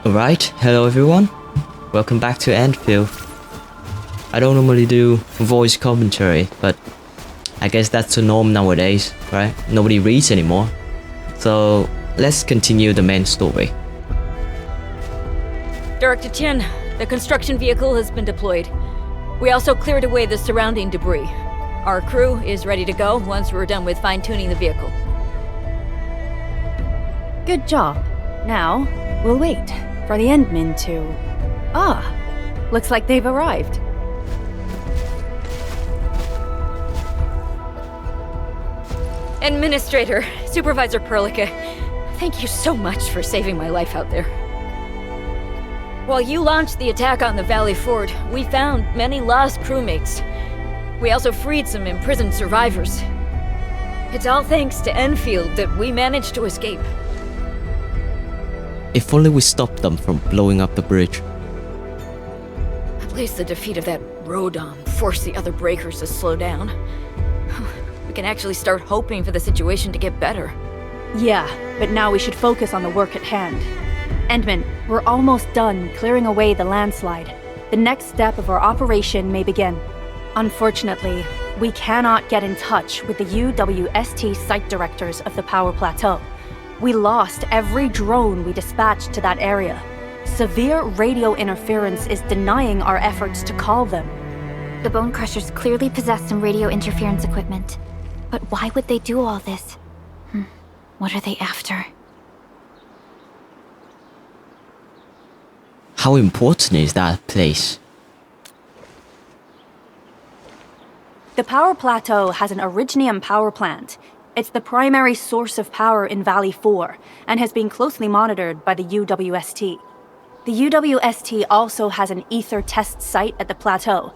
Alright, hello everyone. Welcome back to Endfield. I don't normally do voice commentary, but I guess that's the norm nowadays, right? Nobody reads anymore. So let's continue the main story. Director Chen, the construction vehicle has been deployed. We also cleared away the surrounding debris. Our crew is ready to go once we're done with fine-tuning the vehicle. Good job. Now, we'll wait for the Endmen to... looks like they've arrived. Administrator, Supervisor Perlica, thank you so much for saving my life out there. While you launched the attack on the Valley Fort, we found many lost crewmates. We also freed some imprisoned survivors. It's all thanks to Enfield that we managed to escape. If only we stopped them from blowing up the bridge. At least the defeat of that Rodom forced the other breakers to slow down. We can actually start hoping for the situation to get better. Yeah, but now we should focus on the work at hand. Endman, we're almost done clearing away the landslide. The next step of our operation may begin. Unfortunately, we cannot get in touch with the UWST site directors of the Power Plateau. We lost every drone we dispatched to that area. Severe radio interference is denying our efforts to call them. The Bone Crushers clearly possess some radio interference equipment. But why would they do all this? What are they after? How important is that place? The Power Plateau has an Originium power plant. It's the primary source of power in Valley 4, and has been closely monitored by the UWST. The UWST also has an ether test site at the plateau.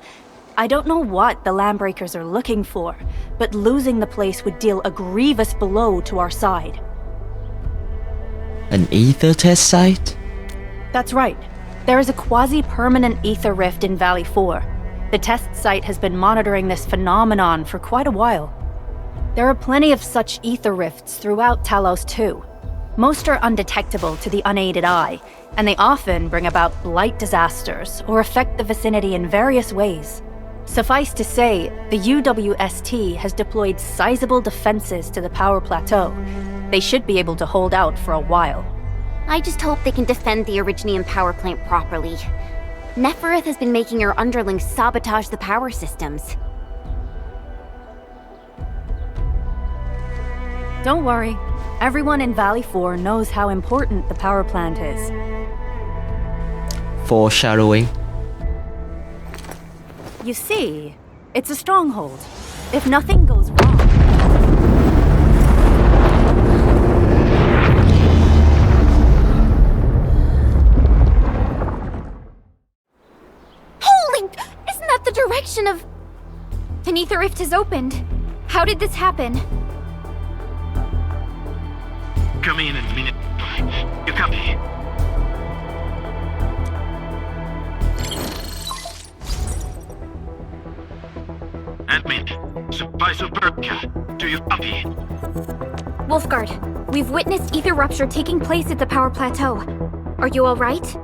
I don't know what the Landbreakers are looking for, but losing the place would deal a grievous blow to our side. An ether test site? That's right. There is a quasi-permanent ether rift in Valley 4. The test site has been monitoring this phenomenon for quite a while. There are plenty of such ether rifts throughout Talos too. Most are undetectable to the unaided eye, and they often bring about blight disasters or affect the vicinity in various ways. Suffice to say, the UWST has deployed sizable defenses to the Power Plateau. They should be able to hold out for a while. I just hope they can defend the Originium power plant properly. Nefereth has been making her underlings sabotage the power systems. Don't worry. Everyone in Valley 4 knows how important the power plant is. Foreshadowing. You see, it's a stronghold. If nothing goes wrong... Holy! Isn't that the direction of... An ether rift has opened. How did this happen? Come in a minute. You copy? Admin, Supervisor Perlica, do you copy? Wolfguard, we've witnessed ether rupture taking place at the Power Plateau. Are you alright?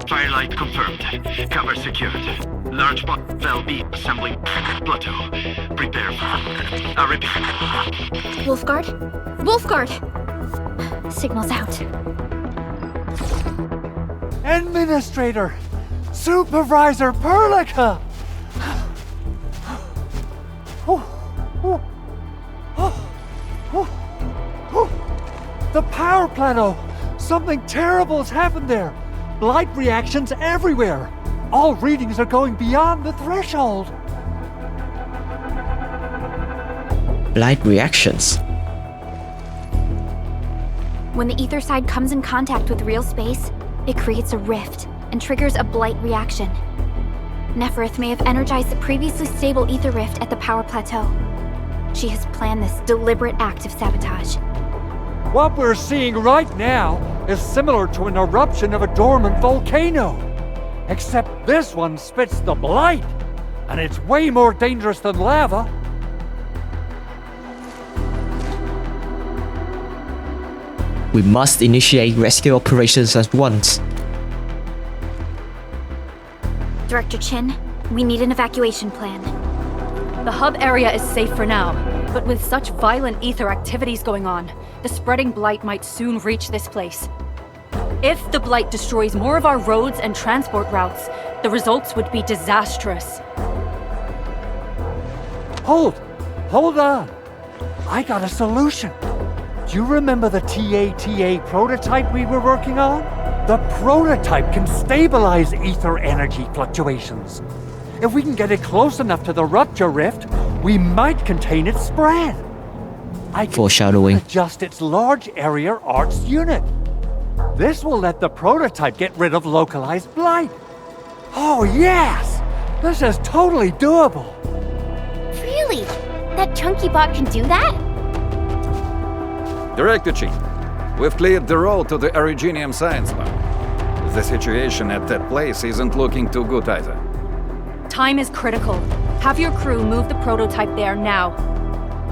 Firelight confirmed. Cover secured. Large bot fell beam assembling plateau. Prepare for... I repeat. Wolfguard? Wolfguard! Signal's out. Administrator! Supervisor Perlica! The power plateau! Something terrible has happened there! Blight reactions everywhere! All readings are going beyond the threshold! Blight reactions? When the ether side comes in contact with real space, it creates a rift and triggers a blight reaction. Nefereth may have energized the previously stable ether rift at the Power Plateau. She has planned this deliberate act of sabotage. What we're seeing right now is similar to an eruption of a dormant volcano. Except this one spits the blight, and it's way more dangerous than lava. We must initiate rescue operations at once. Director Chin, we need an evacuation plan. The hub area is safe for now, but with such violent ether activities going on, the spreading blight might soon reach this place. If the blight destroys more of our roads and transport routes, the results would be disastrous. Hold on. I got a solution. Do you remember the TATA prototype we were working on? The prototype can stabilize ether energy fluctuations. If we can get it close enough to the rupture rift, we might contain its spread. I can Foreshadowing. adjust its large area arcs unit. This will let the prototype get rid of localized blight. Oh yes! This is totally doable. Really? That chunky bot can do that? Director Chief, we've cleared the road to the Originium Science Park. The situation at that place isn't looking too good either. Time is critical. Have your crew move the prototype there now.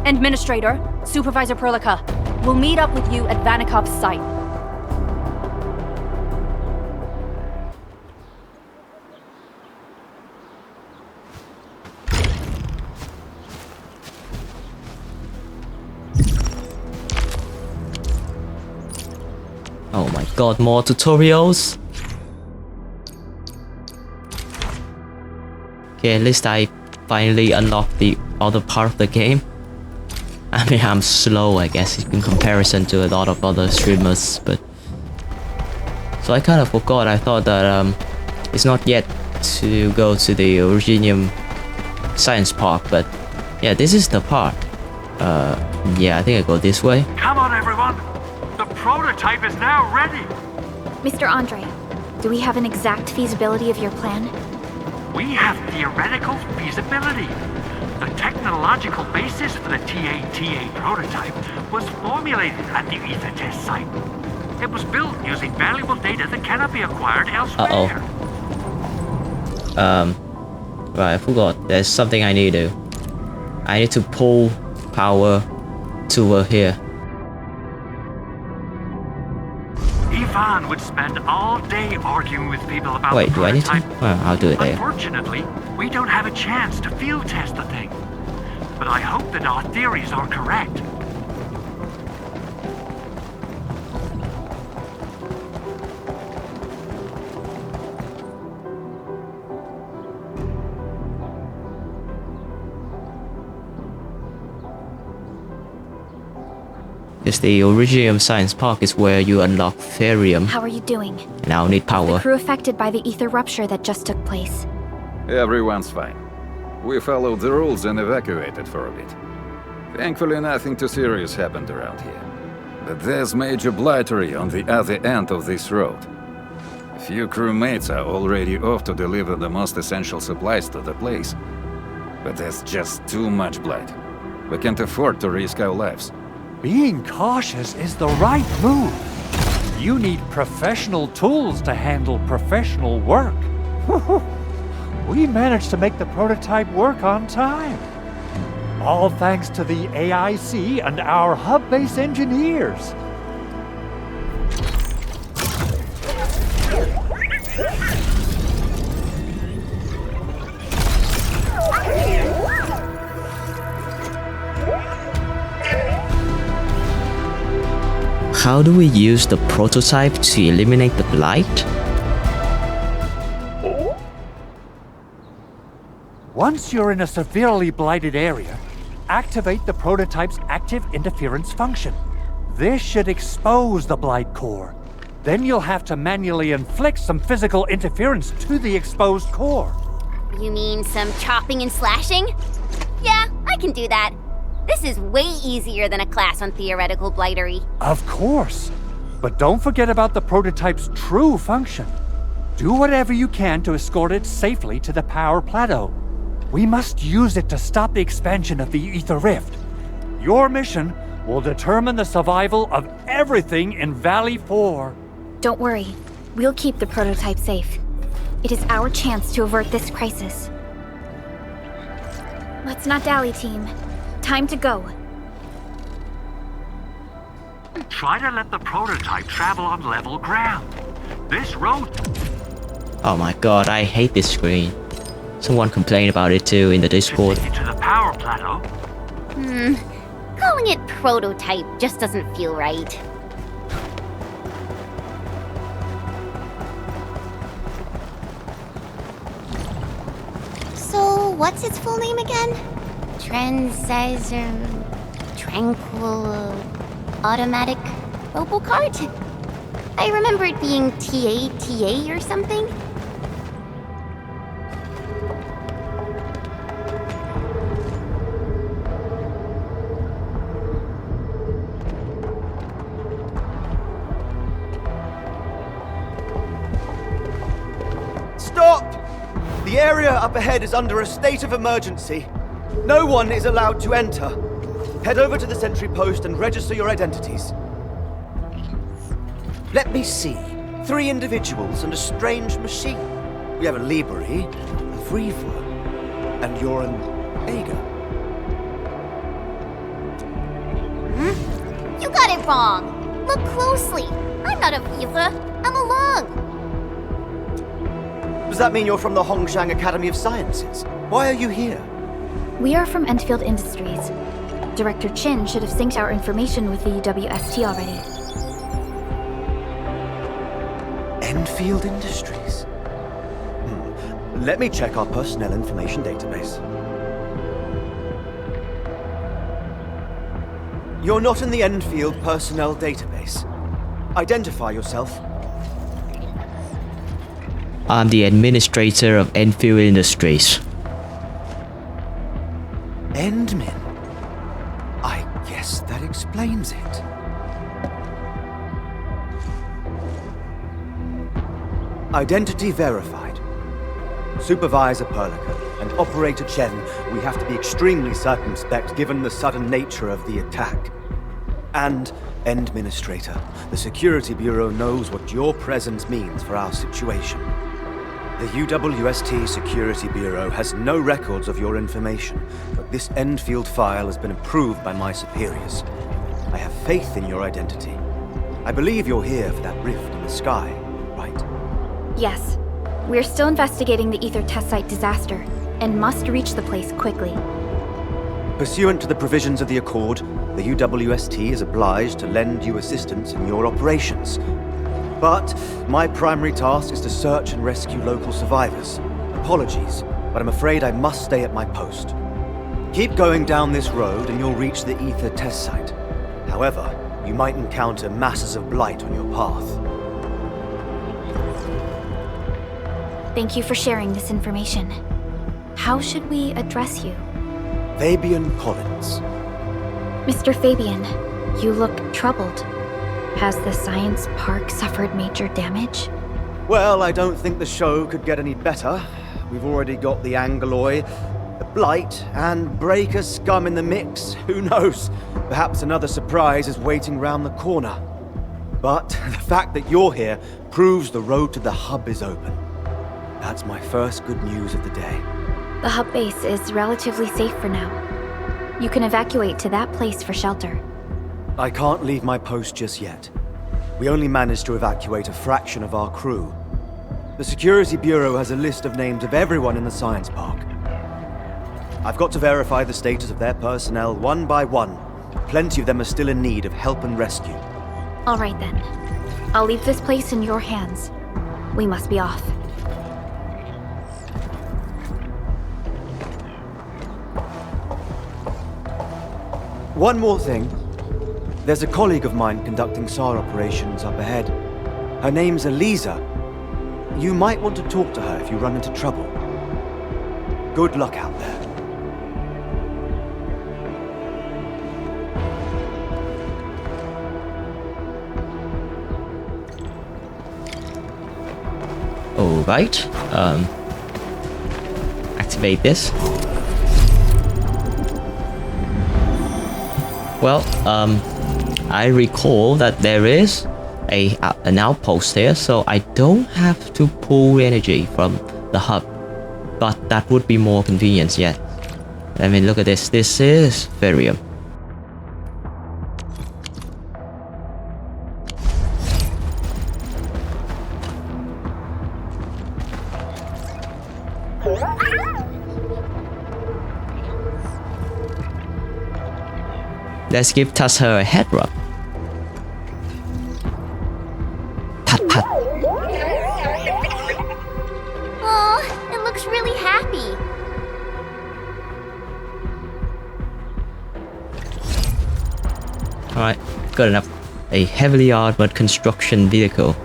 Administrator, Supervisor Perlica, we'll meet up with you at Vanikov's site. Oh my god, more tutorials. Okay, at least I finally unlocked the other part of the game. I mean, I'm slow, I guess, in comparison to a lot of other streamers, but... So I kind of forgot, I thought that it's not yet to go to the Originium Science Park, but yeah, this is the part. Yeah, I think I go this way. Come on, everyone. The prototype is now ready. Mr. Andre, do we have an exact feasibility of your plan? We have theoretical feasibility. The technological basis for the TATA prototype was formulated at the ether test site. It was built using valuable data that cannot be acquired elsewhere. Right, I forgot. There's something I need to do. I need to pull power to here. Yvonne would spend all day arguing with people about Wait, the do I need to? prototype. Well, I'll do it later. Unfortunately, we don't have a chance to field test the thing. But I hope that our theories are correct. Because the Originium Science Park is where you unlock therium, How are you doing? and I'll need The power. crew affected by the ether rupture that just took place. Everyone's fine. We followed the rules and evacuated for a bit. Thankfully, nothing too serious happened around here. But there's major blightery on the other end of this road. A few crewmates are already off to deliver the most essential supplies to the place. But there's just too much blight. We can't afford to risk our lives. Being cautious is the right move. You need professional tools to handle professional work. We managed to make the prototype work on time. All thanks to the AIC and our hub-base engineers. How do we use the prototype to eliminate the blight? Once you're in a severely blighted area, activate the prototype's active interference function. This should expose the blight core. Then you'll have to manually inflict some physical interference to the exposed core. You mean some chopping and slashing? Yeah, I can do that. This is way easier than a class on theoretical blightery. Of course. But don't forget about the prototype's true function. Do whatever you can to escort it safely to the power plateau. We must use it to stop the expansion of the ether rift. Your mission will determine the survival of everything in Valley 4. Don't worry, we'll keep the prototype safe. It is our chance to avert this crisis. Let's not dally, team. Time to go. Try to let the prototype travel on level ground. This road... Oh my god, I hate this screen. Someone complained about it too in the Discord. should take it to the power plateau. Calling it prototype just doesn't feel right. So, what's its full name again? Tranquil... Automatic... Robocart? I remember it being TA or something. Stop! The area up ahead is under a state of emergency. No one is allowed to enter. Head over to the sentry post and register your identities. Let me see. 3 individuals and a strange machine. We have a Libri, a Vriva, and you're an Aga. You got it wrong. Look closely. I'm not a Viva. I'm a Lung. Does that mean you're from the Hongshang Academy of Sciences? Why are you here? We are from Endfield Industries. Director Chin should have synced our information with the UWST already. Endfield Industries? Let me check our personnel information database. You're not in the Endfield personnel database. Identify yourself. I'm the administrator of Endfield Industries. Endmin? I guess that explains it. Identity verified. Supervisor Perlica and Operator Chen, we have to be extremely circumspect given the sudden nature of the attack. And Administrator, the Security Bureau knows what your presence means for our situation. The UWST Security Bureau has no records of your information, but this Endfield file has been approved by my superiors. I have faith in your identity. I believe you're here for that rift in the sky, right? Yes. We're still investigating the Ether test site disaster, and must reach the place quickly. Pursuant to the provisions of the Accord, the UWST is obliged to lend you assistance in your operations. But my primary task is to search and rescue local survivors. Apologies, but I'm afraid I must stay at my post. Keep going down this road and you'll reach the Ether test site. However, you might encounter masses of blight on your path. Thank you for sharing this information. How should we address you? Fabian Collins. Mr. Fabian, you look troubled. Has the science park suffered major damage? Well, I don't think the show could get any better. We've already got the Angeloy, the Blight, and Breaker scum in the mix. Who knows? Perhaps another surprise is waiting round the corner. But the fact that you're here proves the road to the hub is open. That's my first good news of the day. The hub base is relatively safe for now. You can evacuate to that place for shelter. I can't leave my post just yet. We only managed to evacuate a fraction of our crew. The Security Bureau has a list of names of everyone in the science park. I've got to verify the status of their personnel one by one. Plenty of them are still in need of help and rescue. All right then. I'll leave this place in your hands. We must be off. One more thing. There's a colleague of mine conducting SAR operations up ahead. Her name's Eliza. You might want to talk to her if you run into trouble. Good luck out there. Alright, activate this. Well, I recall that there is an outpost here, so I don't have to pull energy from the hub, but that would be more convenient yet. I mean, look at this. This is Therium. Let's give Tata a head rub. Pat pat. Aw, it looks really happy. Alright, good enough. A heavily armored construction vehicle.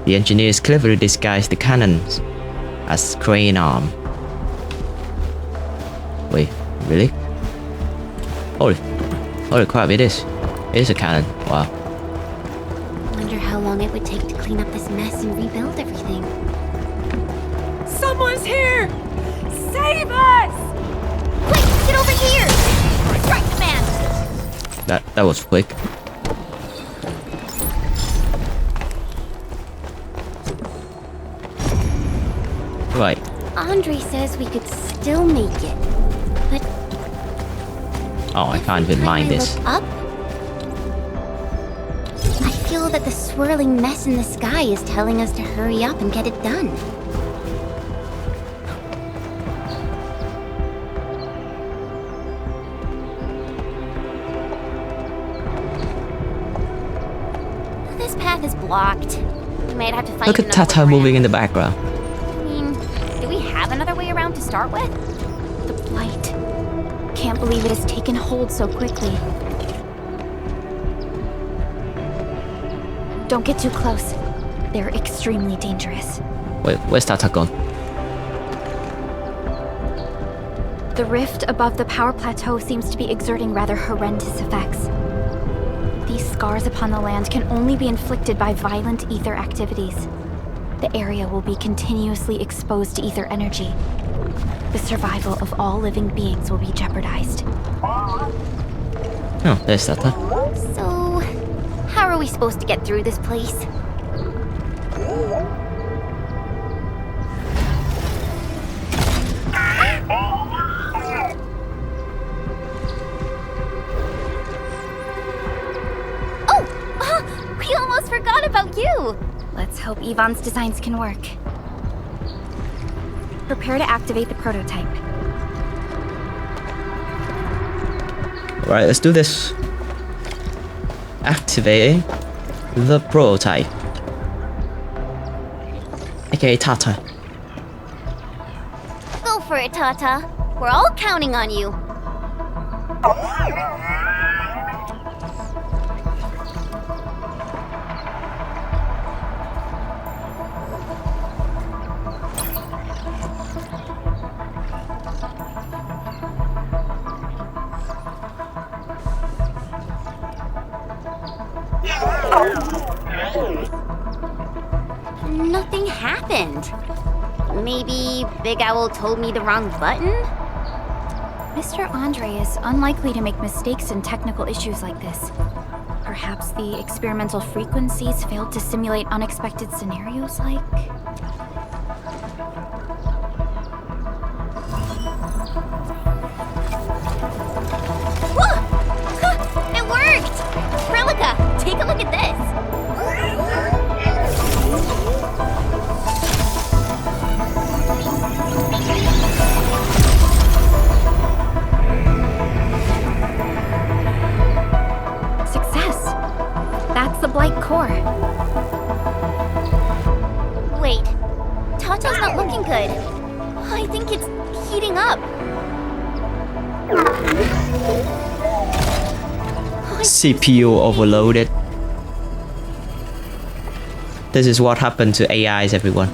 The engineers cleverly disguised the cannons as crane arm. Wait, really? Holy crap, it is a cannon. Wow. Wonder how long it would take to clean up this mess and rebuild everything. Someone's here! Save us! Quick, get over here! Right, command! That was quick. Right. Andre says we could still make it, but Oh, I can't even mind this. look up, I feel that the swirling mess in the sky is telling us to hurry up and get it done. This path is blocked. We might have to find Look at another Tata way moving in around. the background. I mean, do we have another way around to start with? The blight. Can't believe it has taken hold so quickly. Don't get too close. They're extremely dangerous. Wait, where's Tata gone? The rift above the power plateau seems to be exerting rather horrendous effects. These scars upon the land can only be inflicted by violent ether activities. The area will be continuously exposed to ether energy. The survival of all living beings will be jeopardized. Oh, there's Tata. So, how are we supposed to get through this place? We almost forgot about you! Let's hope Yvonne's designs can work. Prepare to activate the prototype. Right, let's do this. Activating the prototype. Okay, Tata. Go for it, Tata. We're all counting on you. Nothing happened. Maybe Big Owl told me the wrong button? Mr. Andre is unlikely to make mistakes in technical issues like this. Perhaps the experimental frequencies failed to simulate unexpected scenarios like... Whoa! It worked! Prelica, take a look at this! Success! That's the Blight core. Wait, Tata's not looking good. I think it's heating up. CPU overloaded. This is what happened to AIs, everyone.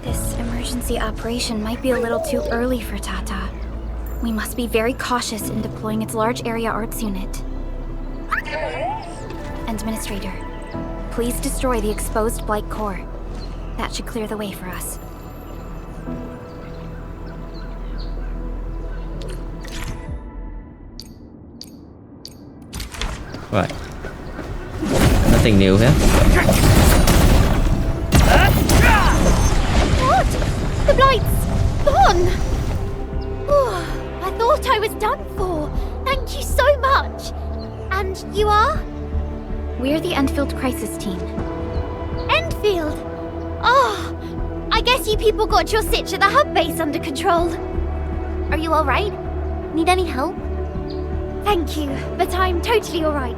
This emergency operation might be a little too early for Tata. We must be very cautious in deploying its large area arts unit. Administrator, please destroy the exposed Blight core. That should clear the way for us. Right. Nothing new here. What? The Blight's gone! Oh, I thought I was done for. Thank you so much. And you are? We're the Endfield crisis team. Endfield! Oh, I guess you people got your sitch at the hub base under control. Are you alright? Need any help? Thank you, but I'm totally alright.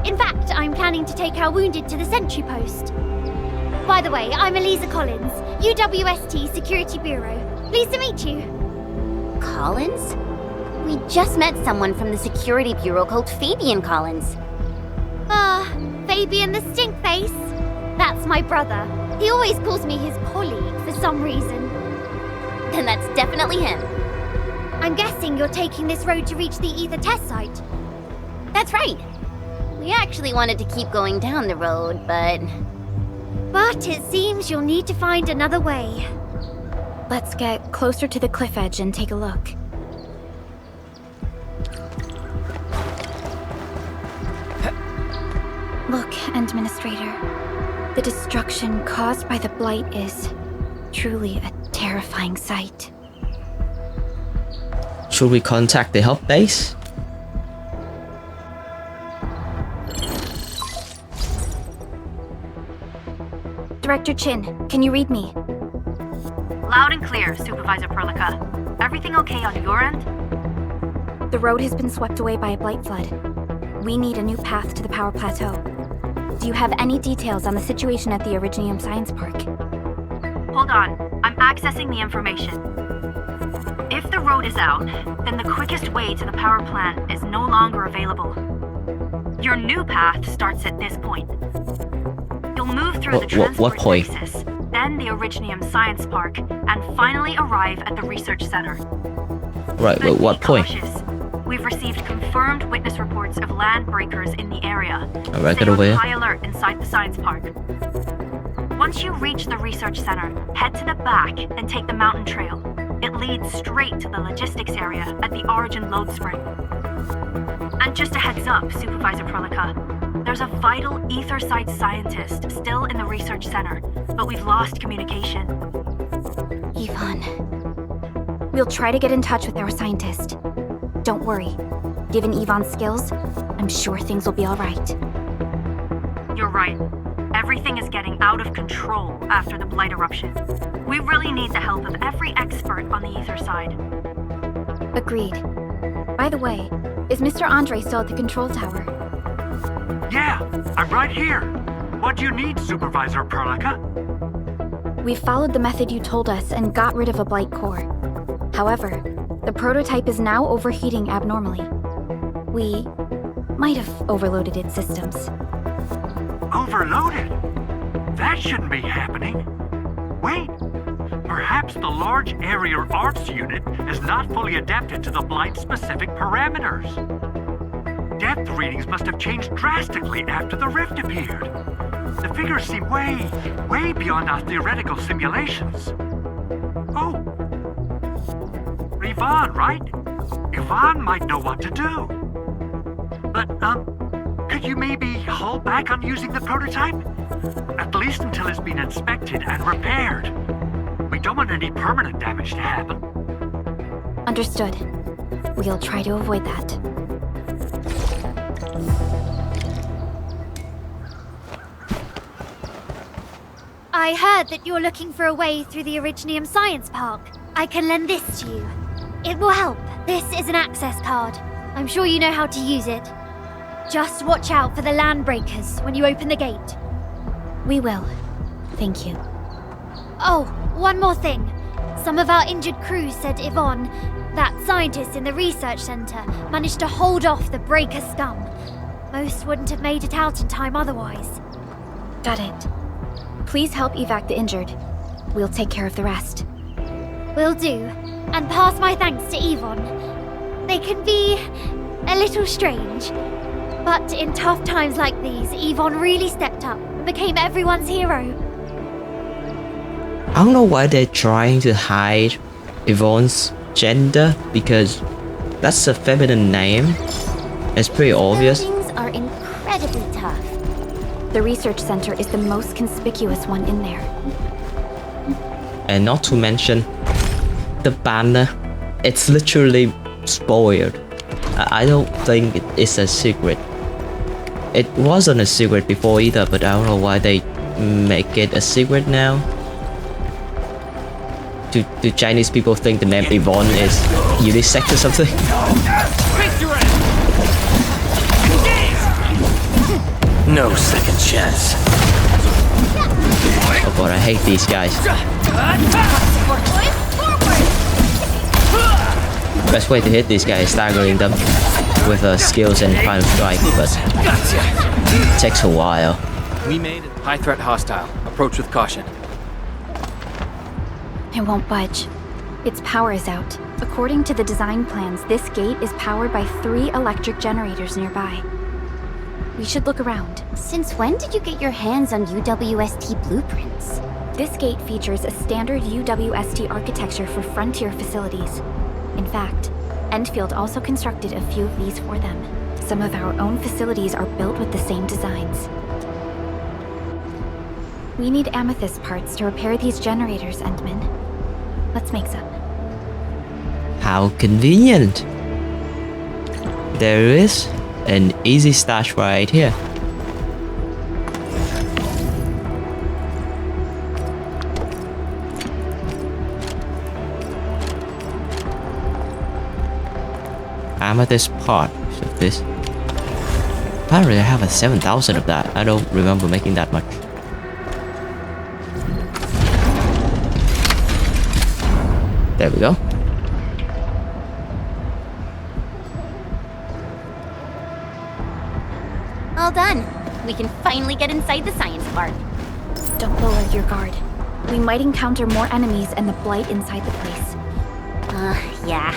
In fact, I'm planning to take our wounded to the sentry post. By the way, I'm Elisa Collins, UWST Security Bureau. Pleased to meet you. Collins? We just met someone from the Security Bureau called Fabian Collins. Fabian the Stinkface? That's my brother. He always calls me his colleague for some reason. Then that's definitely him. I'm guessing you're taking this road to reach the ether test site. That's right. We actually wanted to keep going down the road, but it seems you'll need to find another way. Let's get closer to the cliff edge and take a look. Look, Administrator. The destruction caused by the Blight is truly a terrifying sight. Should we contact the hub base? Director Chin, can you read me? Loud and clear, Supervisor Perlica. Everything okay on your end? The road has been swept away by a blight flood. We need a new path to the power plateau. Do you have any details on the situation at the Originium Science Park? Hold on, I'm accessing the information. If the road is out, then the quickest way to the power plant is no longer available. Your new path starts at this point. You'll move through the transport nexus, then the Originium Science Park, and finally arrive at the research center. Right, but what point? Cautious. We've received confirmed witness reports of land breakers in the area. Alright, Stay get away. on high alert inside the science park. Once you reach the research center, head to the back and take the mountain trail. It leads straight to the logistics area at the Origin load spring. And just a heads up, Supervisor Perlica. There's a vital ether site scientist still in the research center, but we've lost communication. Yvonne. We'll try to get in touch with our scientist. Don't worry. Given Yvonne's skills, I'm sure things will be alright. You're right. Everything is getting out of control after the Blight eruption. We really need the help of every expert on the ether side. Agreed. By the way, is Mr. Andre still at the control tower? Yeah, I'm right here. What do you need, Supervisor Perlica? We followed the method you told us and got rid of a Blight core. However, the prototype is now overheating abnormally. We might have overloaded its systems. Overloaded? That shouldn't be happening. Wait, perhaps the large area arts unit is not fully adapted to the Blight-specific parameters. Depth readings must have changed drastically after the rift appeared. The figures seem way beyond our theoretical simulations. Oh. Yvonne, right? Yvonne might know what to do. But, could you maybe hold back on using the prototype? At least until it's been inspected and repaired. We don't want any permanent damage to happen. Understood. We'll try to avoid that. I heard that you're looking for a way through the Originium Science Park. I can lend this to you. It will help. This is an access card. I'm sure you know how to use it. Just watch out for the land breakers when you open the gate. We will. Thank you. Oh, one more thing. Some of our injured crew said Yvonne, that scientist in the research center, managed to hold off the breaker scum. Most wouldn't have made it out in time otherwise. Got it. Please help evac the injured. We'll take care of the rest. Will do. And pass my thanks to Yvonne. They can be a little strange. But in tough times like these, Yvonne really stepped up and became everyone's hero. I don't know why they're trying to hide Yvonne's gender, because that's a feminine name. It's pretty obvious. Things are incredibly tough. The research center is the most conspicuous one in there. And not to mention the banner. It's literally spoiled. I don't think it's a secret. It wasn't a secret before either, but I don't know why they make it a secret now? Do Chinese people think the name Yvonne is unisex or something? No second chance. Oh god, I hate these guys. Best way to hit these guys is staggering them with skills and final strike, but it takes a while. We made it. High threat hostile. Approach with caution. It won't budge. Its power is out. According to the design plans, this gate is powered by 3 electric generators nearby. We should look around. Since when did you get your hands on UWST blueprints? This gate features a standard UWST architecture for frontier facilities. In fact, Endfield also constructed a few of these for them. Some of our own facilities are built with the same designs. We need amethyst parts to repair these generators, Endman. Let's make some. How convenient! There is an easy stash right here. Amethyst part of this. Apparently I have a 7,000 of that. I don't remember making that much. There we go. All done. We can finally get inside the science park. Don't lower your guard. We might encounter more enemies and the blight inside the place. Yeah.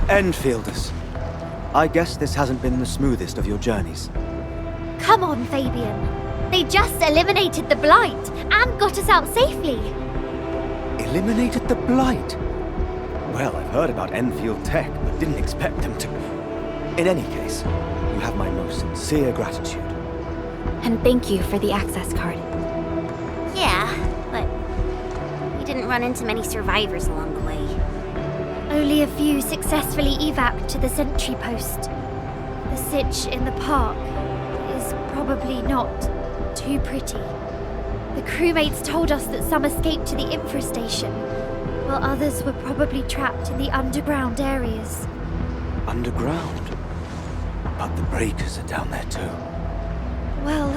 Enfielders. I guess this hasn't been the smoothest of your journeys. Come on, Fabian. They just eliminated the blight and got us out safely. Eliminated the blight? Well, I've heard about Enfield tech, but didn't expect them to. In any case, you have my most sincere gratitude. And thank you for the access card. Yeah, but we didn't run into many survivors along the way. Only a few successfully evac'd to the sentry post. The sitch in the park is probably not too pretty. The crewmates told us that some escaped to the infrastation, while others were probably trapped in the underground areas. Underground? But the breakers are down there too. Well,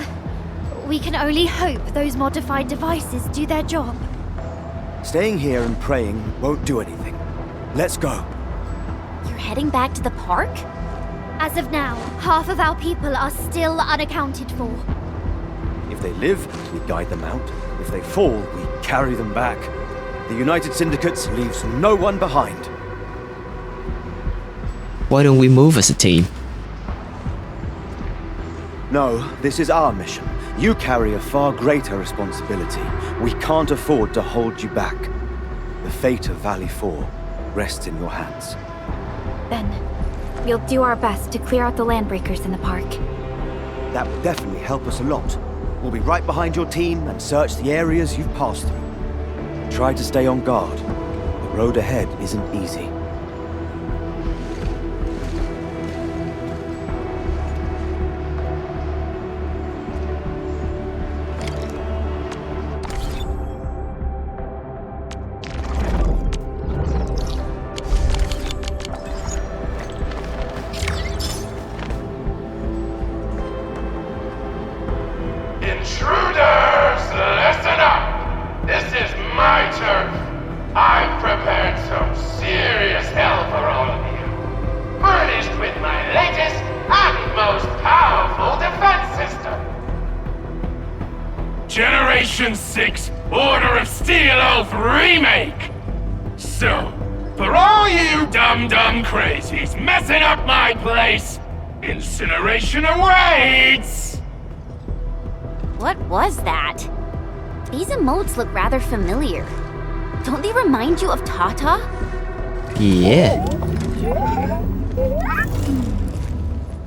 we can only hope those modified devices do their job. Staying here and praying won't do anything. Let's go. You're heading back to the park? As of now, half of our people are still unaccounted for. If they live, we guide them out. If they fall, we carry them back. The United Syndicates leaves no one behind. Why don't we move as a team? No, this is our mission. You carry a far greater responsibility. We can't afford to hold you back. The fate of Valley 4 rests in your hands. Then, we'll do our best to clear out the landbreakers in the park. That will definitely help us a lot. We'll be right behind your team and search the areas you've passed through. Try to stay on guard. The road ahead isn't easy. Intruders, listen up! This is my turf. I've prepared some serious hell for all of you. Furnished with my latest and most powerful defense system. Generation 6 Order of Steel Oath Remake! So, for all you dumb crazies messing up my place, incineration awaits! What was that? These emotes look rather familiar. Don't they remind you of Tata? Yeah.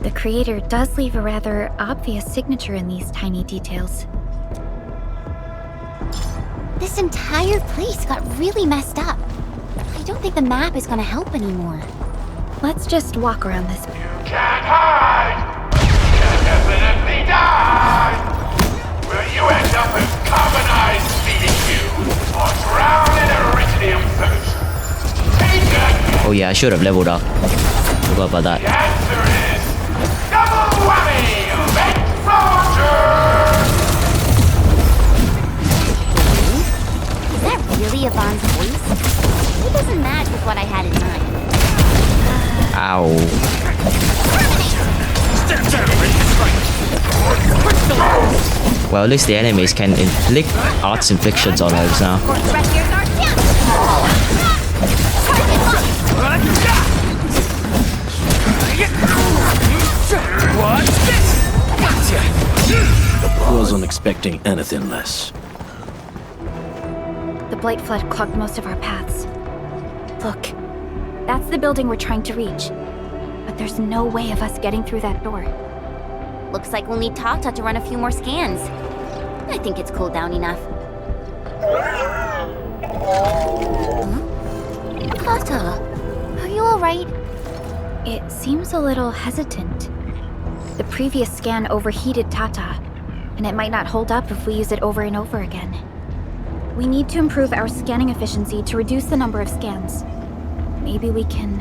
The creator does leave a rather obvious signature in these tiny details. This entire place got really messed up. I don't think the map is gonna help anymore. Let's just walk around this. Can't hide! You'll definitely die! Will you end up as carbonized feeding you, or drown in Originium thirst? Take a Oh yeah, I should have leveled up. Forgot about that. The answer is double whammy of explosion! Is that really Yvonne's voice? It doesn't match with what I had in mind. Ow. Well, at least the enemies can inflict arts inflictions on us now. Wasn't expecting anything less. The Blight Flood clogged most of our paths. Look, that's the building we're trying to reach. But there's no way of us getting through that door. Looks like we'll need Tata to run a few more scans. I think it's cooled down enough. Tata, are you alright? It seems a little hesitant. The previous scan overheated Tata, and it might not hold up if we use it over and over again. We need to improve our scanning efficiency to reduce the number of scans. Maybe we can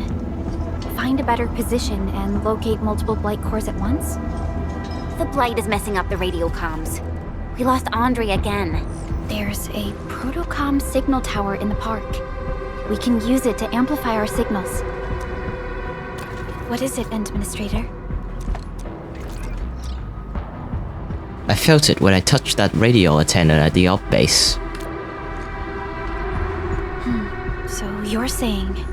find a better position and locate multiple Blight cores at once? The Blight is messing up the radio comms. We lost Andre again. There's a protocom signal tower in the park. We can use it to amplify our signals. What is it, Administrator? I felt it when I touched that radio antenna at the op base. So you're saying...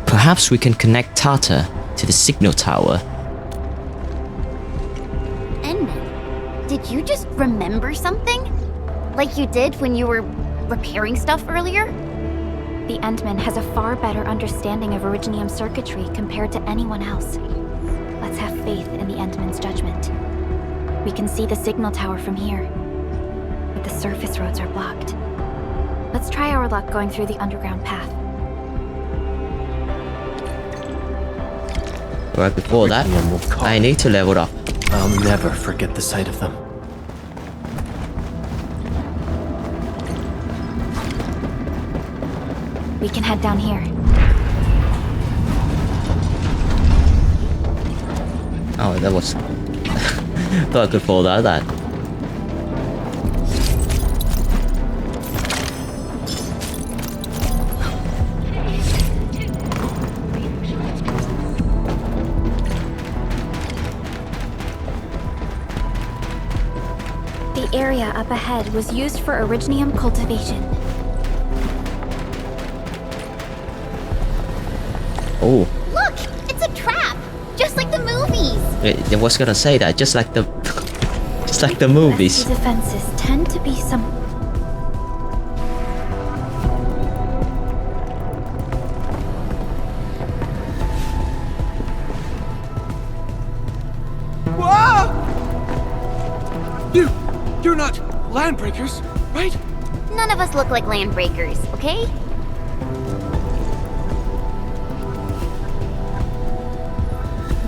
Perhaps we can connect Tata to the signal tower. Endman, did you just remember something? Like you did when you were repairing stuff earlier? The Endman has a far better understanding of Originium circuitry compared to anyone else. Let's have faith in the Endman's judgment. We can see the signal tower from here, but the surface roads are blocked. Let's try our luck going through the underground path. Right before that, I need to level up. I'll never forget the sight of them. We can head down here. Oh, that was... Thought I could fall out of that. The area up ahead was used for Originium cultivation. Oh. Look! It's a trap! Just like the movies! I was gonna say that, just like the... just like the movies. These defenses tend to be some... You're not landbreakers, right? None of us look like landbreakers, okay?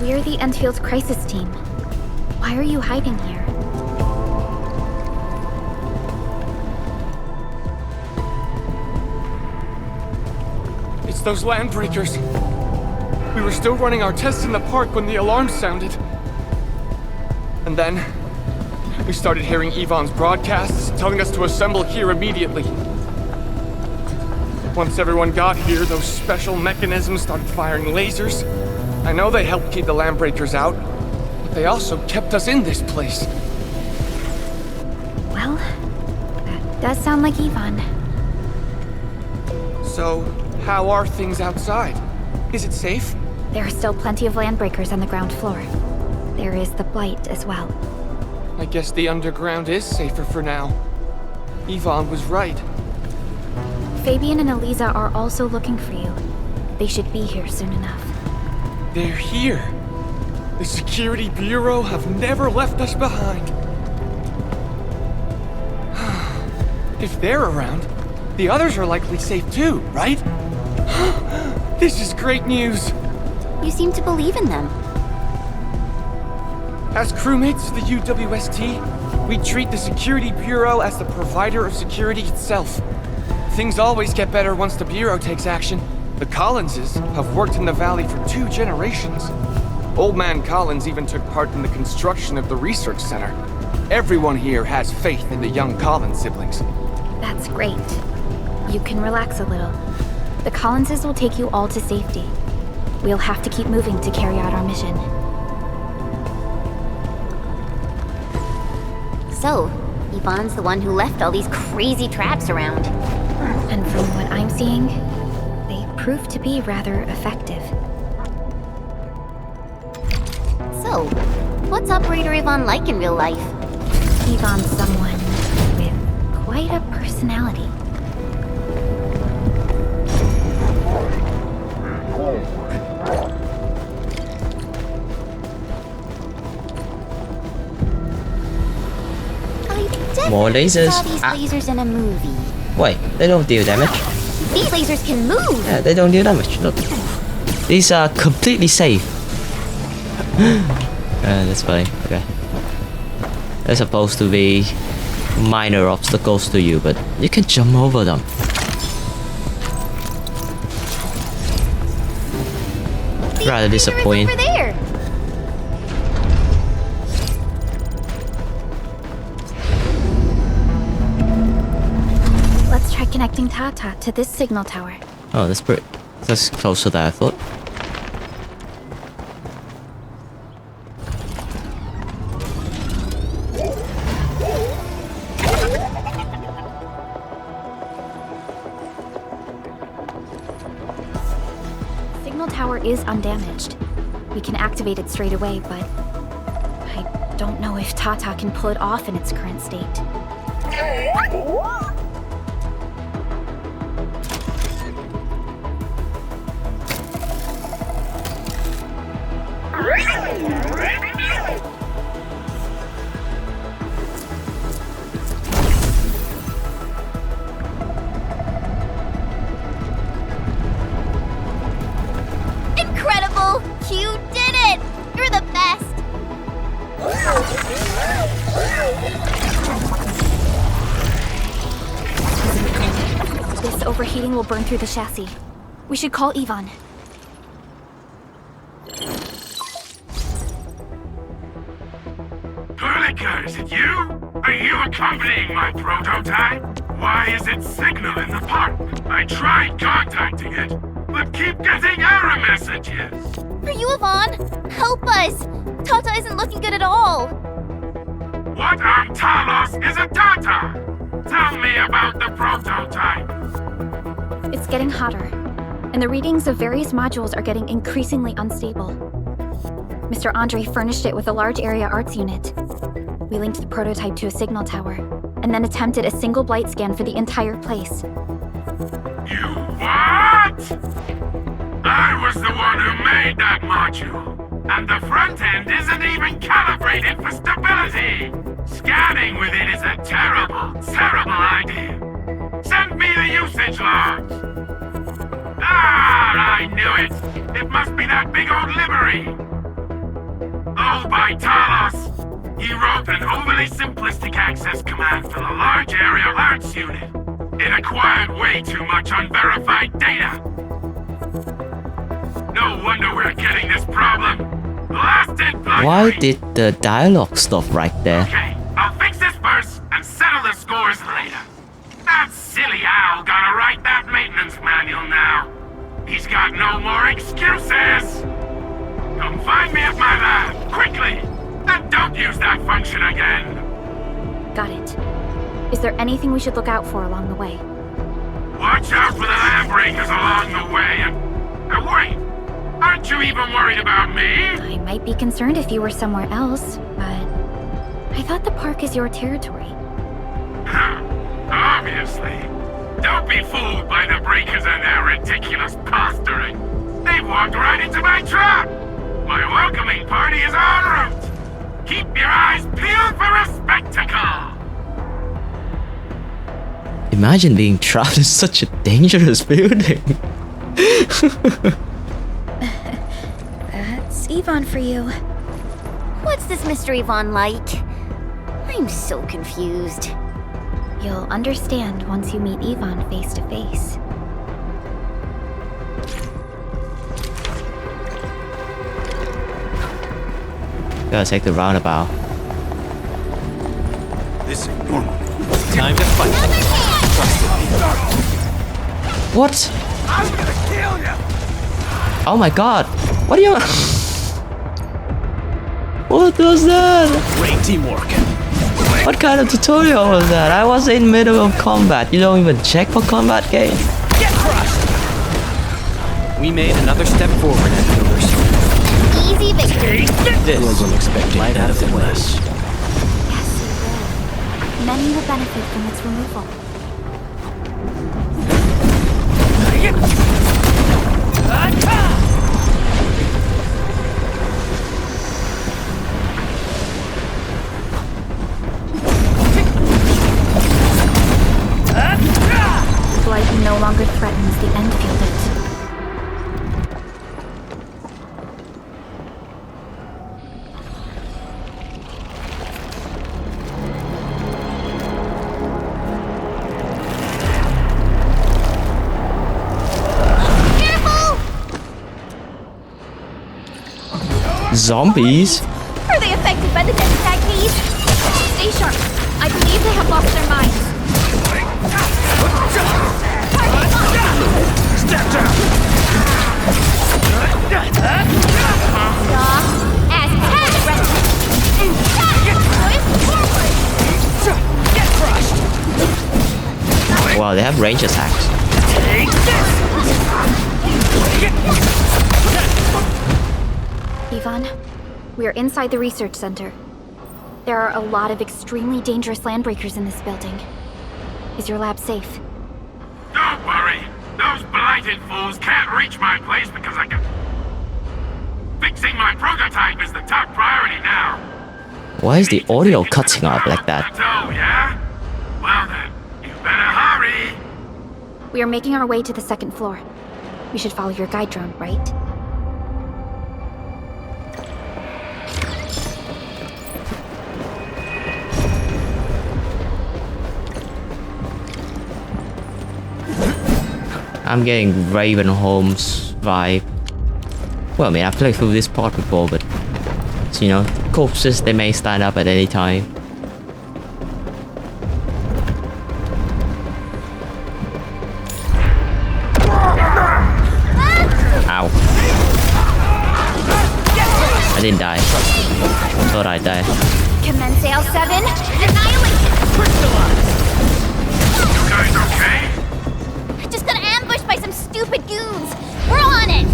We're the Endfield crisis team. Why are you hiding here? It's those landbreakers. We were still running our tests in the park when the alarm sounded. And then... we started hearing Yvonne's broadcasts telling us to assemble here immediately. Once everyone got here, those special mechanisms started firing lasers. I know they helped keep the landbreakers out, but they also kept us in this place. Well, that does sound like Yvonne. So, how are things outside? Is it safe? There are still plenty of landbreakers on the ground floor. There is the Blight as well. I guess the underground is safer for now. Yvonne was right. Fabian and Eliza are also looking for you. They should be here soon enough. They're here. The Security Bureau have never left us behind. If they're around, the others are likely safe too, right? This is great news! You seem to believe in them. As crewmates of the UWST, we treat the Security Bureau as the provider of security itself. Things always get better once the Bureau takes action. The Collinses have worked in the Valley for 2 generations. Old Man Collins even took part in the construction of the research center. Everyone here has faith in the young Collins siblings. That's great. You can relax a little. The Collinses will take you all to safety. We'll have to keep moving to carry out our mission. So, Yvonne's the one who left all these crazy traps around. And from what I'm seeing, they prove to be rather effective. So, what's Operator Yvonne like in real life? Yvonne's someone with quite a personality. More lasers. Saw these lasers in a movie. Wait, they don't deal damage. These lasers can move. Yeah, they don't deal damage. Look. These are completely safe. That's funny. Okay. They're supposed to be minor obstacles to you, but you can jump over them. Rather disappointing. Over there. Let's try connecting Tata to this signal tower. Oh, that's closer than I thought. Signal tower is undamaged. We can activate it straight away, but I don't know if Tata can pull it off in its current state. Incredible! You did it! You're the best! This overheating will burn through the chassis. We should call Yvonne. Perlica, is it you? Are you accompanying my prototype? Why is it signal in the park? I tried contacting it, but keep getting error messages. Are you Yvonne? Help us! Tata isn't looking good at all. What on Talos is a Tata? Tell me about the prototype. It's getting hotter, and the readings of various modules are getting increasingly unstable. Mr. Andre furnished it with a large area arts unit. We linked the prototype to a signal tower, and then attempted a single blight scan for the entire place. You what? I was the one who made that module, and the front end isn't even calibrated for stability. Scanning with it is a terrible, terrible idea. Send me the usage logs. Ah, I knew it. It must be that big old livery. Owned by Talos. He wrote an overly simplistic access command for the large area arts unit. It acquired way too much unverified data. No wonder we're getting this problem. Blasted blood. Why did the dialogue stop right there? Okay, I'll fix this first and settle the scores later. That silly owl gotta write that maintenance manual now. He's got no more excuses. Come find me at my lab, quickly! And don't use that function again! Got it. Is there anything we should look out for along the way? Watch out for the lab breakers along the way and wait! Aren't you even worried about me? I might be concerned if you were somewhere else, but I thought the park is your territory. Obviously. Don't be fooled by the breakers and their ridiculous posturing. They've walked right into my trap! My welcoming party is en route! Keep your eyes peeled for a spectacle! Imagine being trapped in such a dangerous building. That's Yvonne for you. What's this Mr. Yvonne like? I'm so confused. You'll understand once you meet Yvonne face to face. Gotta take the roundabout. This ain't normal. Time to fight. What? I'm gonna kill you! Oh my god! What are you? What was that? Great teamwork. What kind of tutorial was that? I was in middle of combat. You don't even check for combat game. Get crushed! We made another step forward, Endfielders. Easy victory. This wasn't expecting anything less. Yes, you will. Many will benefit from its removal. Blight no longer threatens the Endfield. Zombies? Are they affected by the death attack, please? Stay sharp. I believe they have lost their minds. Step down! As Get crushed! Wow, they have range attacks. Take Yvonne, we are inside the research center. There are a lot of extremely dangerous landbreakers in this building. Is your lab safe? Don't worry. Those blighted fools can't reach my place because I can... Fixing my prototype is the top priority now. Why is the audio cutting off like that? Oh, yeah? Well then, you better hurry. We are making our way to the second floor. We should follow your guide drone, right? I'm getting Raven Holmes vibe. Well, I mean, I've played through this part before, but so, you know, corpses, they may stand up at any time. Ow. I didn't die. Thought I'd die. Commence AL7. Annihilation. You guys okay? Just got ambushed by some stupid goons. We're on it.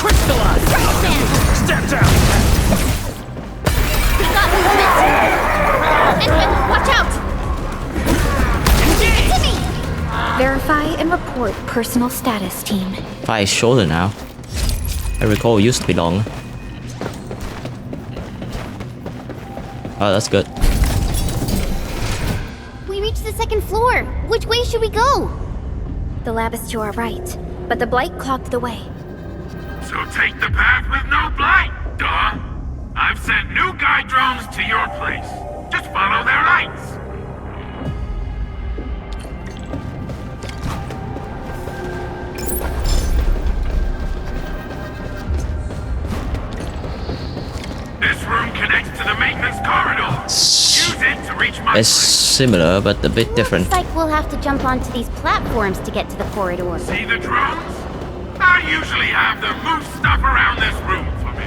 Crystallize! Step down! We got movement. Edwin, watch out. Give it to me. Verify and report personal status, team. Fire is shorter now. I recall it used to be long. Oh, that's good. We reached the second floor. Which way should we go? The lab is to our right, but the blight clogged the way. So take the path with no blight, duh. I've sent new guide drones to your place. Just follow their lights. This room connects to the maintenance corridor. Use it to reach my It's similar, but a bit different. Looks like we'll have to jump onto these platforms to get to the corridor. See the drones? I usually have them move stuff around this room for me.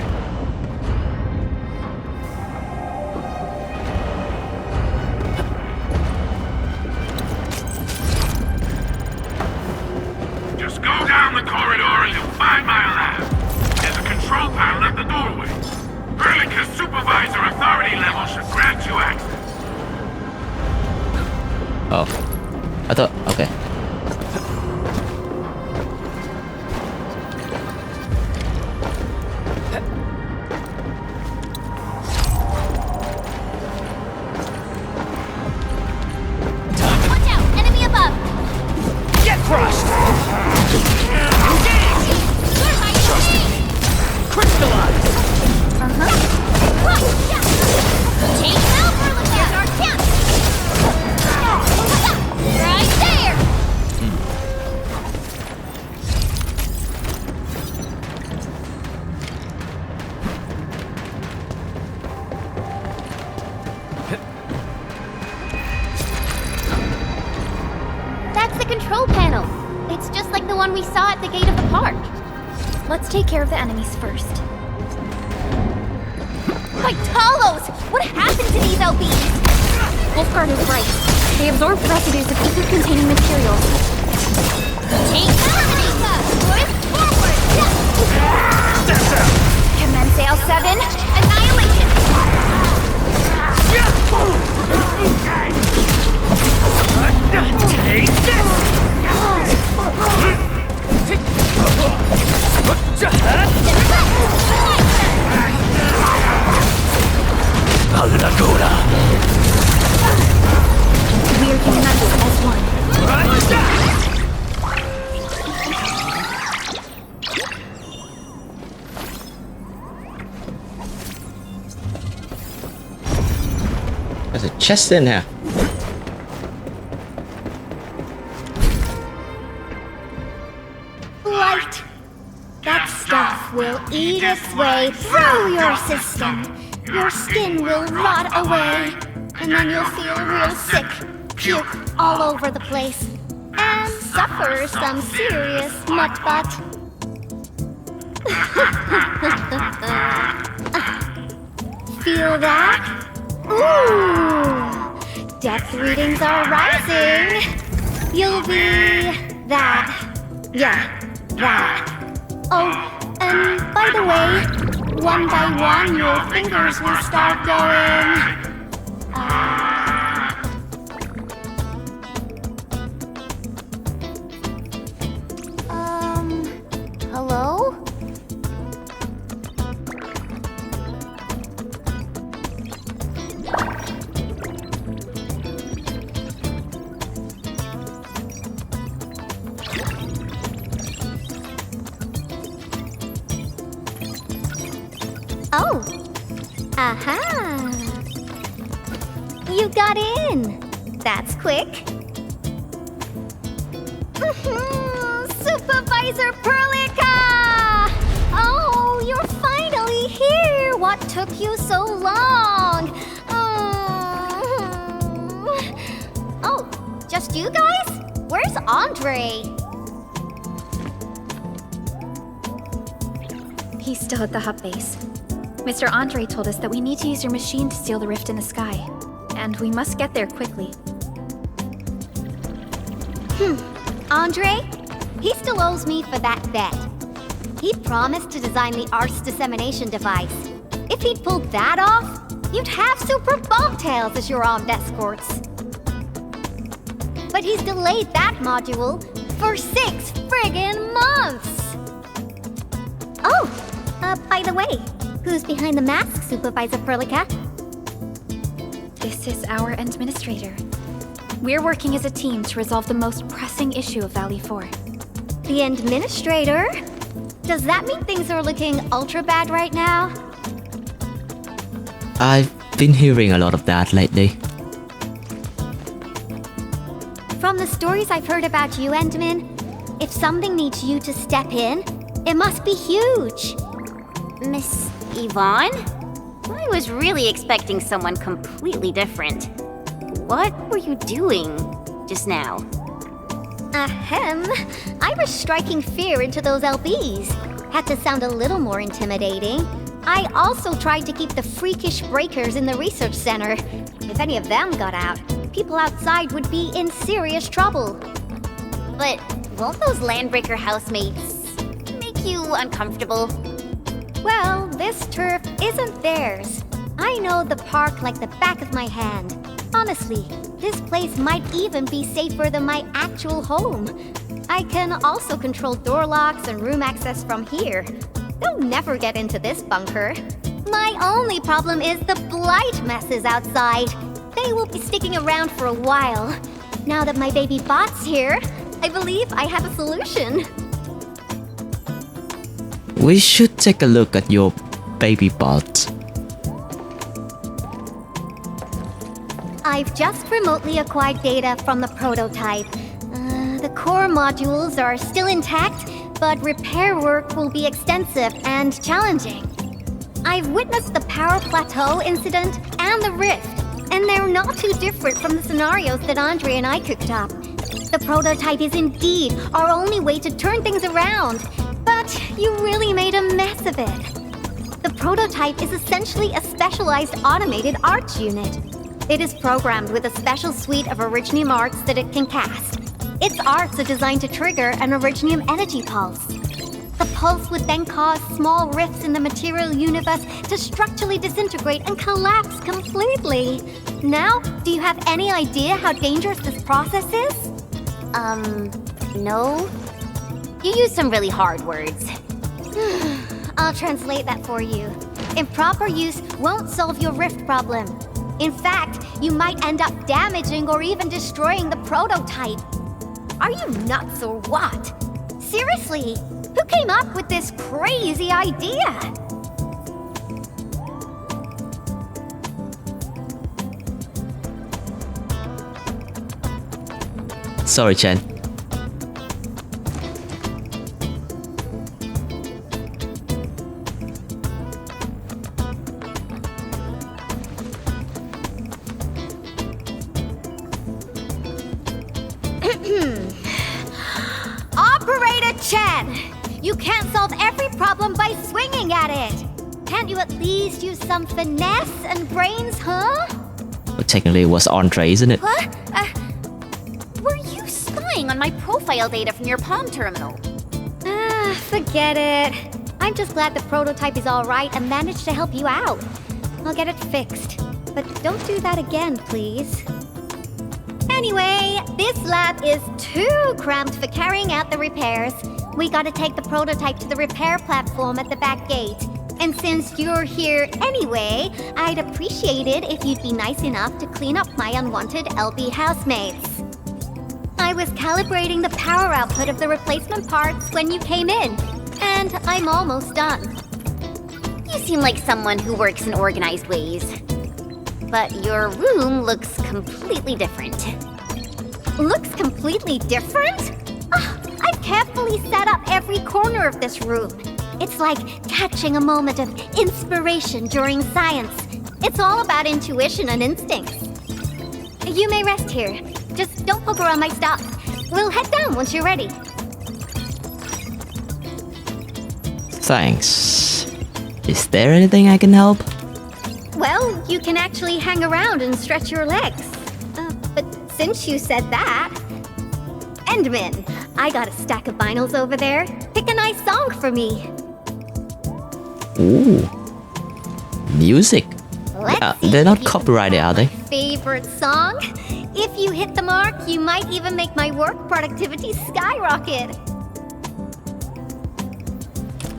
Just go down the corridor and you'll find my lab. There's a control panel at the doorway. Erlica's supervisor authority level should grant you access. Oh. I thought, okay. one we saw at the gate of the park. Let's take care of the enemies first. My Talos! What happened to these LBs? Wolfguard is right. They absorb residues of ether-containing materials. Take Terminator! Push forward! Commence AL7. Annihilation! Take this! We're united as one. There's a chest in here. Light. That stuff will eat its way through your system. Your skin will rot away. And then you'll feel real sick. Puke all over the place. And suffer some serious mutt-butt. Feel that? Ooh! Death readings are rising. You'll be that. Yeah, that. Oh, and by the way, one by one your fingers will start going. Hello? Oh! Aha! You got in! That's quick. Supervisor Perlica! Oh, you're finally here! What took you so long? Oh, just you guys? Where's Andre? He's still at the hub base. Mr. Andre told us that we need to use your machine to seal the rift in the sky. And we must get there quickly. Andre? He still owes me for that bet. He promised to design the Art's dissemination device. If he'd pulled that off, you'd have super bobtails as your armed escorts. But he's delayed that module for 6 friggin' months! Oh, by the way, who's behind the mask, Supervisor Perlica? This is our administrator. We're working as a team to resolve the most pressing issue of Valley 4. The administrator? Does that mean things are looking ultra bad right now? I've been hearing a lot of that lately. From the stories I've heard about you, Endman, if something needs you to step in, it must be huge. Miss Yvonne? I was really expecting someone completely different. What were you doing just now? Ahem. I was striking fear into those LBs. Had to sound a little more intimidating. I also tried to keep the freakish breakers in the research center. If any of them got out, people outside would be in serious trouble. But won't those Landbreaker housemates make you uncomfortable? Well, this turf isn't theirs. I know the park like the back of my hand. Honestly, this place might even be safer than my actual home. I can also control door locks and room access from here. They'll never get into this bunker. My only problem is the blight messes outside. They will be sticking around for a while. Now that my baby bot's here, I believe I have a solution. We should take a look at your baby bot. I've just remotely acquired data from the prototype. The core modules are still intact, but repair work will be extensive and challenging. I've witnessed the power plateau incident and the rift, and they're not too different from the scenarios that Andre and I cooked up. The prototype is indeed our only way to turn things around. But you really made a mess of it. The prototype is essentially a specialized automated arts unit. It is programmed with a special suite of Originium arts that it can cast. Its arts are designed to trigger an Originium energy pulse. The pulse would then cause small rifts in the material universe to structurally disintegrate and collapse completely. Now, do you have any idea how dangerous this process is? No. You used some really hard words. I'll translate that for you. Improper use won't solve your rift problem. In fact, you might end up damaging or even destroying the prototype. Are you nuts or what? Seriously, who came up with this crazy idea? Sorry, Chen. Operator Chen! You can't solve every problem by swinging at it! Can't you at least use some finesse and brains, huh? Well, technically it was Andre, isn't it? What? Were you spying on my profile data from your Palm terminal? Forget it. I'm just glad the prototype is alright and managed to help you out. I'll get it fixed. But don't do that again, please. Anyway, this lab is too cramped for carrying out the repairs. We gotta take the prototype to the repair platform at the back gate. And since you're here anyway, I'd appreciate it if you'd be nice enough to clean up my unwanted LB housemates. I was calibrating the power output of the replacement parts when you came in, and I'm almost done. You seem like someone who works in organized ways. But your room looks completely different. Looks completely different? I've carefully set up every corner of this room. It's like catching a moment of inspiration during science. It's all about intuition and instincts. You may rest here. Just don't poke around my stuff. We'll head down once you're ready. Thanks. Is there anything I can help? Well, you can actually hang around and stretch your legs. But since you said that... Endman, I got a stack of vinyls over there. Pick a nice song for me. Ooh. Music. They're not copyrighted, are they? Favorite song? If you hit the mark, you might even make my work productivity skyrocket.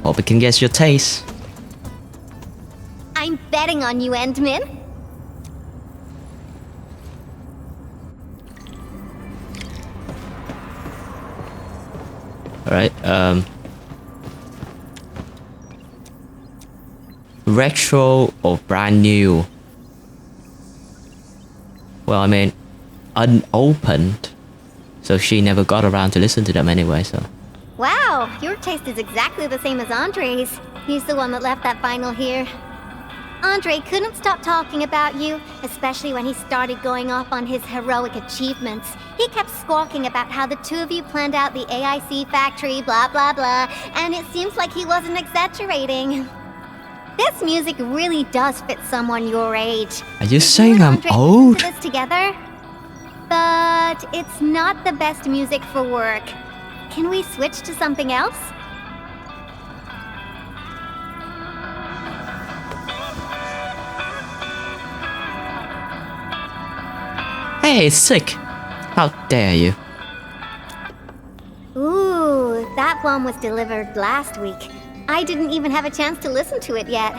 Hope it can guess your taste. I'm betting on you, Endman. Alright, retro or brand new? Well, I mean, unopened. So she never got around to listen to them anyway, so... Wow, your taste is exactly the same as Andre's. He's the one that left that vinyl here. Andre couldn't stop talking about you, especially when he started going off on his heroic achievements. He kept squawking about how the two of you planned out the AIC factory, blah blah blah, and it seems like he wasn't exaggerating. This music really does fit someone your age. Are you saying I'm old? This together? But it's not the best music for work. Can we switch to something else? Hey, it's sick. How dare you? Ooh, that one was delivered last week. I didn't even have a chance to listen to it yet.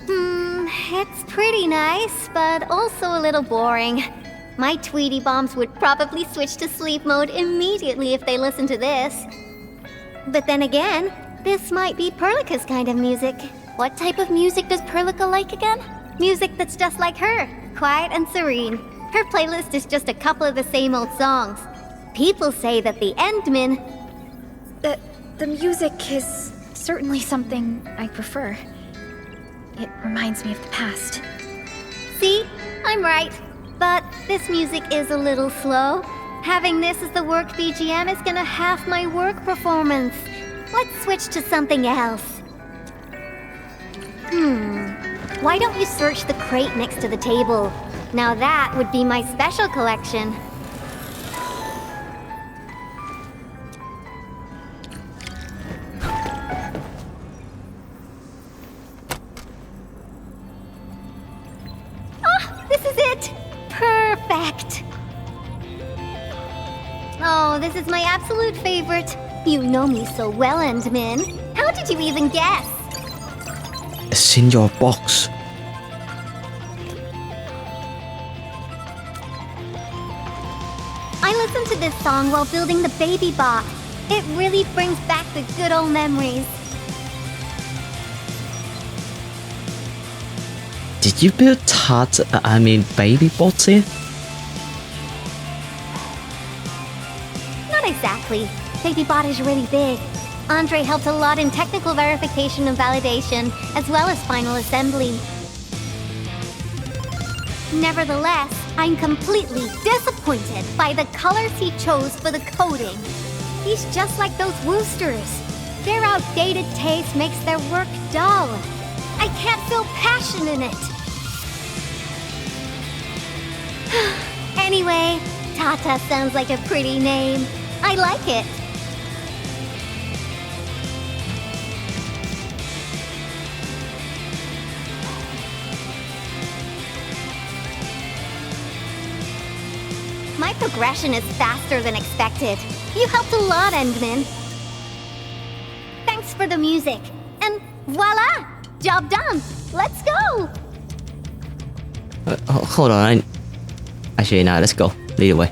It's pretty nice, but also a little boring. My Tweety Bombs would probably switch to sleep mode immediately if they listened to this. But then again, this might be Perlica's kind of music. What type of music does Perlica like again? Music that's just like her, quiet and serene. Her playlist is just a couple of the same old songs. People say that the Endman... The music is certainly something I prefer. It reminds me of the past. See? I'm right. But this music is a little slow. Having this as the work BGM is gonna half my work performance. Let's switch to something else. Why don't you search the crate next to the table? Now that would be my special collection. This is it! Perfect! Oh, this is my absolute favorite. You know me so well, Endmin. How did you even guess? It's in your box. I listened to this song while building the baby box. It really brings back the good old memories. Did you build baby bots here? Not exactly. BabyBot is really big. Andre helped a lot in technical verification and validation, as well as final assembly. Nevertheless, I'm completely disappointed by the colors he chose for the coating. He's just like those Woosters. Their outdated taste makes their work dull. I can't feel passion in it. Anyway, Tata sounds like a pretty name. I like it. My progression is faster than expected. You helped a lot, Endmin. Thanks for the music. And voila! Job done! Let's go! Hold on. Actually, no, let's go. Lead away.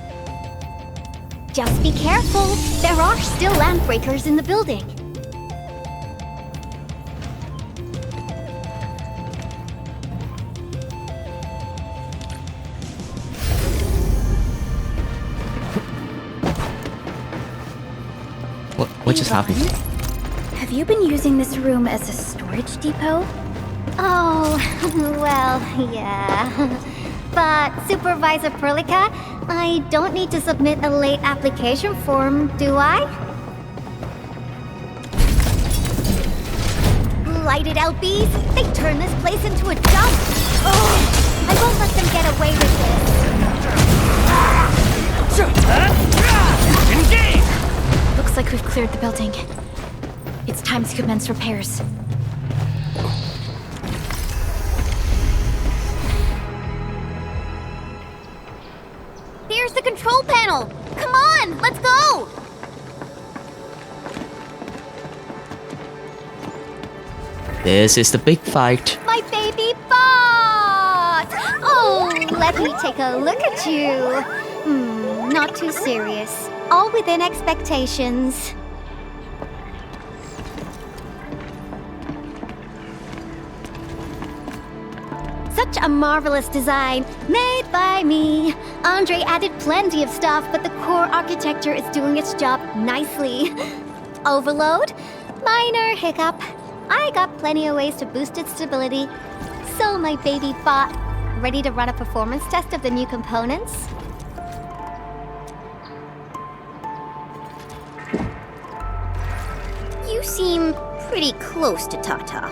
Just be careful. There are still lamp breakers in the building. What just happened? Have you been using this room as a storage depot? Oh, well, yeah. But Supervisor Perlica, I don't need to submit a late application form, do I? Lighted out bees? They turn this place into a dump! Oh, I won't let them get away with this. Engage! Looks like we've cleared the building. It's time to commence repairs. Here's the control panel! Come on, let's go! This is the big fight. My baby bot! Oh, let me take a look at you. Not too serious. All within expectations. Such a marvelous design, made by me. Andre added plenty of stuff, but the core architecture is doing its job nicely. Overload? Minor hiccup. I got plenty of ways to boost its stability. So my baby bot, ready to run a performance test of the new components? You seem pretty close to Tata.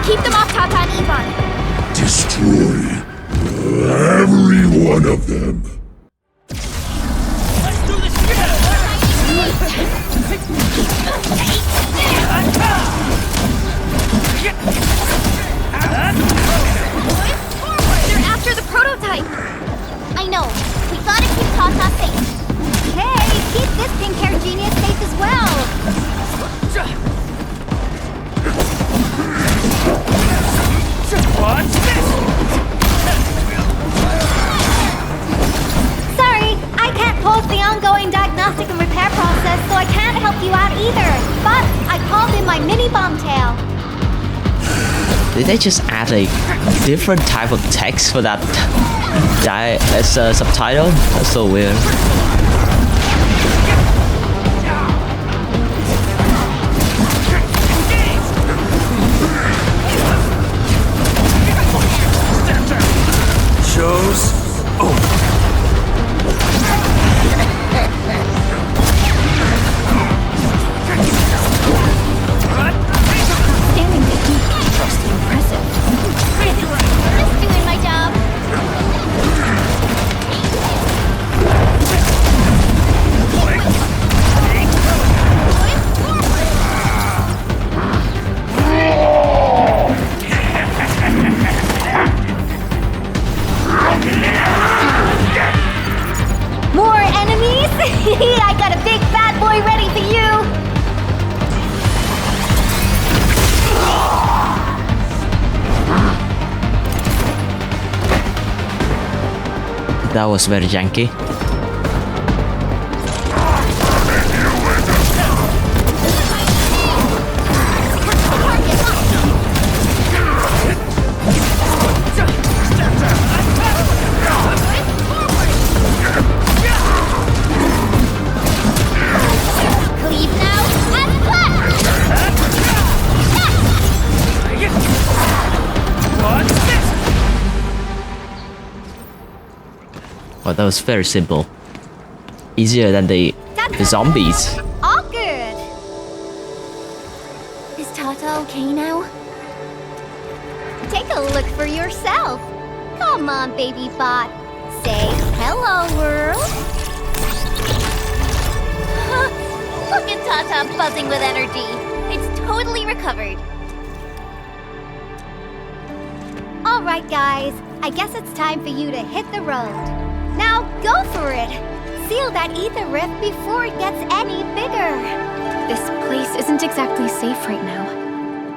Keep them off Tata and Yvonne. Destroy every one of them. Let's do this together! They're after the prototype! I know. We gotta keep Tata safe. Hey, keep this pink-haired genius safe as well! Watch this! Sorry, I can't pause the ongoing diagnostic and repair process. so I can't help you out either. But I called in my mini bomb tail. Did they just add a different type of text for that as a subtitle? That's so weird. Show's over. Just doing my job. More enemies? I got a big bad boy ready for you. That was very janky. Cleave now and cut! Oh, that was very simple. Easier than the zombies. All good. Is Tata okay now? Take a look for yourself. Come on, baby bot. Say hello, world. Look at Tata buzzing with energy. It's totally recovered. All right, guys. I guess it's time for you to hit the road. Now go for it! Seal that ether rift before it gets any bigger! This place isn't exactly safe right now.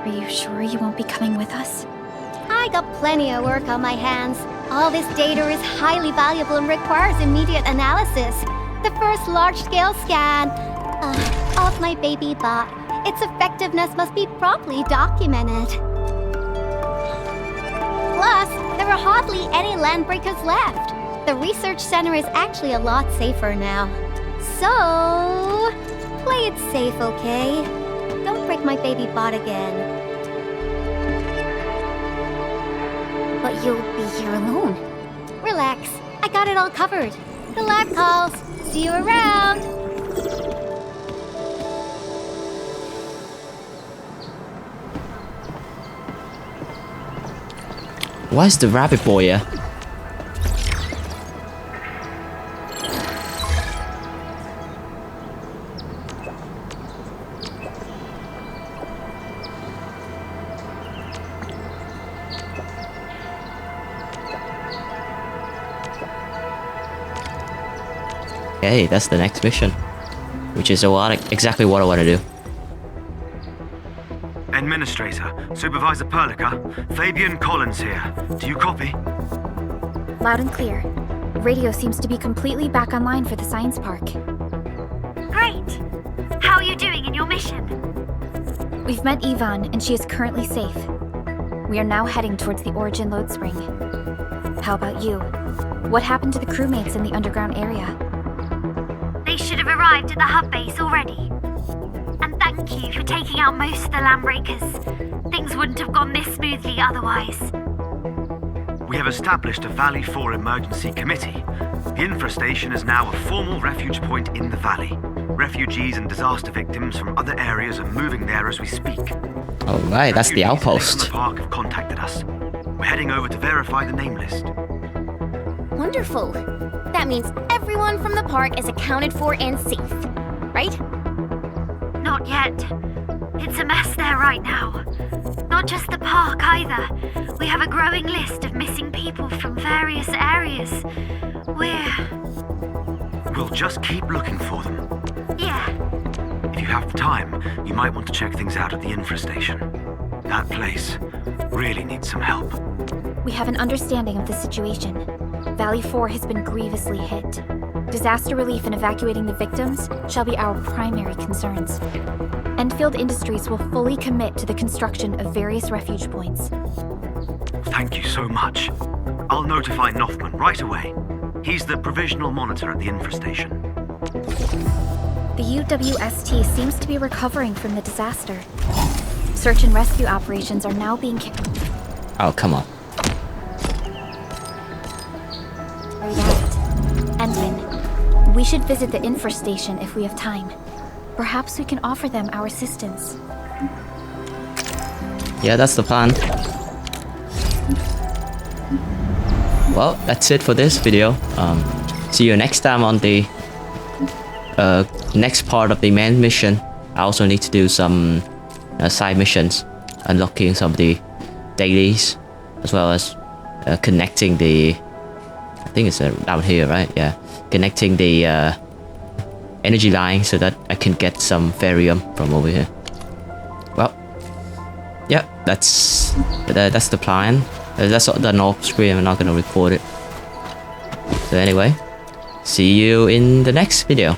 Are you sure you won't be coming with us? I got plenty of work on my hands. All this data is highly valuable and requires immediate analysis. The first large-scale scan of my baby bot. Its effectiveness must be properly documented. Plus, there are hardly any landbreakers left. The research center is actually a lot safer now. So, play it safe, okay? Don't break my baby bot again. But you'll be here alone. Relax, I got it all covered. The lab calls. See you around. Why is the rabbit boy here? Okay, that's the next mission, which is exactly what I want to do. Administrator, Supervisor Perlica, Fabian Collins here. Do you copy? Loud and clear. Radio seems to be completely back online for the science park. Great! How are you doing in your mission? We've met Yvonne, and she is currently safe. We are now heading towards the Origin load spring. How about you? What happened to the crewmates in the underground area? They should have arrived at the hub base already. And thank you for taking out most of the landbreakers. Things wouldn't have gone this smoothly otherwise. We have established a Valley 4 emergency committee. The infrastation is now a formal refuge point in the valley. Refugees and disaster victims from other areas are moving there as we speak. Alright, that's the outpost. The park have contacted us. We're heading over to verify the name list. Wonderful. That means everyone from the park is accounted for and safe, right? Not yet. It's a mess there right now. Not just the park either. We have a growing list of missing people from various areas. We'll just keep looking for them. Yeah. If you have the time, you might want to check things out at the infrastation. That place really needs some help. We have an understanding of the situation. Valley 4 has been grievously hit. Disaster relief and evacuating the victims shall be our primary concerns. Endfield Industries will fully commit to the construction of various refuge points. Thank you so much. I'll notify Nothman right away. He's the provisional monitor at the infrastation. The UWST seems to be recovering from the disaster. Search and rescue operations are now being carried Oh, come on. out. Endman, we should visit the infrastation if we have time. Perhaps we can offer them our assistance. Yeah, that's the plan. Well, that's it for this video. See you next time on the next part of the main mission. I also need to do some side missions, unlocking some of the dailies, as well as connecting the, I think it's down here, right? Yeah, connecting the energy line so that I can get some Therium from over here. Well, yeah, that's the plan. That's done off screen. I'm not gonna record it. So anyway, see you in the next video.